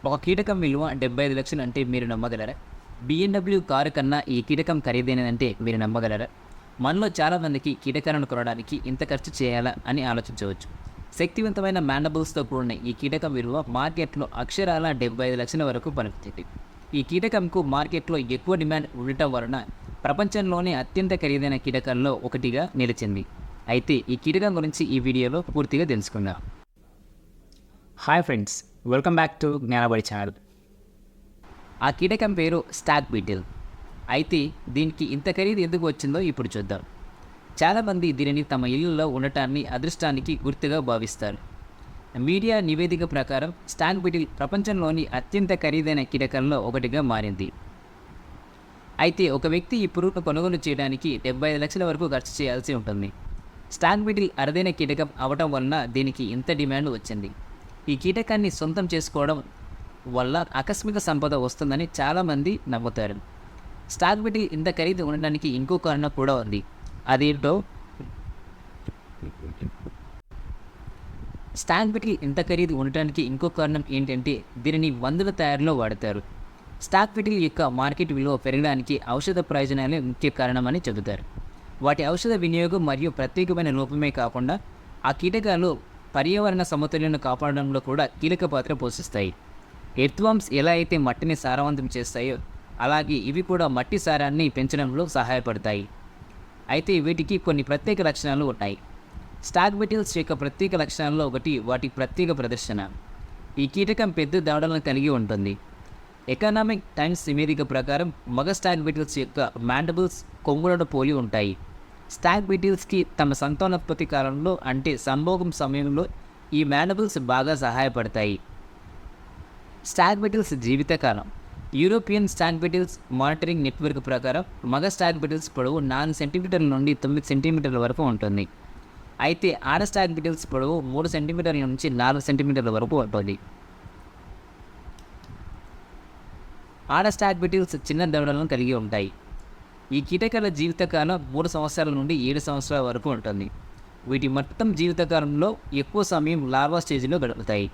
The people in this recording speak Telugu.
ఒక కీటకం విలువ 75 లక్షలు అంటే మీరు నమ్మగలరా? BMW కారు కన్నా ఈ కీటకం ఖరీదైనదంటే మీరు నమ్మగలరా? మనలో చాలామందికి కీటకాలను కొనడానికి ఇంత ఖర్చు చేయాలా అని ఆలోచించవచ్చు. శక్తివంతమైన మ్యాండబుల్స్తో కూడిన ఈ కీటకం విలువ మార్కెట్లో అక్షరాల 75 లక్షల వరకు పలుకుతుంది. ఈ కీటకంకు మార్కెట్లో ఎక్కువ డిమాండ్ ఉండటం వలన ప్రపంచంలోనే అత్యంత ఖరీదైన కీటకాల్లో ఒకటిగా నిలిచింది. అయితే ఈ కీటకం గురించి ఈ వీడియోలో పూర్తిగా తెలుసుకుందాం. Hi friends, welcome back to Gnanabadi channel. ఆ కీటకం పేరు స్టాగ్ బీటిల్. అయితే దీనికి ఇంత ఖరీదు ఎందుకు వచ్చిందో ఇప్పుడు చూద్దాం. చాలామంది దీనిని తమ ఇళ్లలో ఉండటాన్ని అదృష్టానికి గుర్తుగా భావిస్తారు. మీడియా నివేదిక ప్రకారం స్టాగ్ బీటిల్ ప్రపంచంలోని అత్యంత ఖరీదైన కీటకంలో ఒకటిగా మారింది. అయితే ఒక వ్యక్తి ఈ పురుగును కొనుగోలు చేయడానికి 75 లక్షల వరకు ఖర్చు చేయాల్సి ఉంటుంది. స్టాగ్ బీటిల్ అరుదైన కీటకం అవటం వలన దీనికి ఇంత డిమాండ్ వచ్చింది. ఈ కీటకాన్ని సొంతం చేసుకోవడం వల్ల ఆకస్మిక సంపద వస్తుందని చాలామంది నమ్ముతారు. స్టాగ్ బీటిల్ ఇంత ఖరీదు ఉండడానికి ఇంకో కారణం కూడా ఉంది. అదేంటో, స్టాగ్ బీటిల్ ఇంత ఖరీదు ఉండటానికి ఇంకో కారణం ఏంటంటే దీనిని మందుల తయారీలో వాడతారు. స్టాగ్ బీటిల్ యొక్క మార్కెట్ విలువ పెరగడానికి ఔషధ ప్రయోజనాలే ముఖ్య కారణమని చెబుతారు. వాటి ఔషధ వినియోగం మరియు ప్రత్యేకమైన రూపమే కాకుండా ఆ కీటకాలు పర్యావరణ సమతుల్యతను కాపాడడంలో కూడా కీలక పాత్ర పోషిస్తాయి. ఎర్త్వామ్స్ ఎలా అయితే మట్టిని సారవంతం చేస్తాయో అలాగే ఇవి కూడా మట్టి సారాన్ని పెంచడంలో సహాయపడతాయి. అయితే వీటికి కొన్ని ప్రత్యేక లక్షణాలు ఉన్నాయి. స్టాగ్ బీటిల్స్ యొక్క ప్రత్యేక లక్షణాల్లో ఒకటి వాటి ప్రత్యేక ప్రదర్శన. ఈ కీటకం పెద్ద దవడలను కలిగి ఉంటుంది. ఎకనామిక్ టైమ్స్ నివేదిక ప్రకారం మగ స్టాగ్ బీటిల్స్ యొక్క మ్యాండబుల్స్ కొంగులను పోలి ఉంటాయి. స్టాగ్ బీటిల్స్కి తమ సంతానోత్పత్తి కాలంలో అంటే సంభోగం సమయంలో ఈ మ్యాండబుల్స్ బాగా సహాయపడతాయి. స్టాగ్ బీటిల్స్ జీవితకాలం. European stag beetles monitoring network ప్రకారం మగ స్టాగ్ బీటిల్స్ పొడవు 4 సెంటీమీటర్ల నుండి 9 సెంటీమీటర్ల వరకు ఉంటుంది. అయితే ఆడ స్టాగ్ బీటిల్స్ పొడవు 3 సెంటీమీటర్ల నుంచి 4 సెంటీమీటర్ల వరకు ఉంటుంది. ఆడ స్టాగ్ బీటిల్స్ చిన్న దవడలను కలిగి ఉంటాయి. ఈ కీటకాల జీవితకాలం 3 సంవత్సరాల నుండి 7 సంవత్సరాల వరకు ఉంటుంది. వీటి మొత్తం జీవితకాలంలో ఎక్కువ సమయం లార్వా స్టేజ్లో గడుపుతాయి.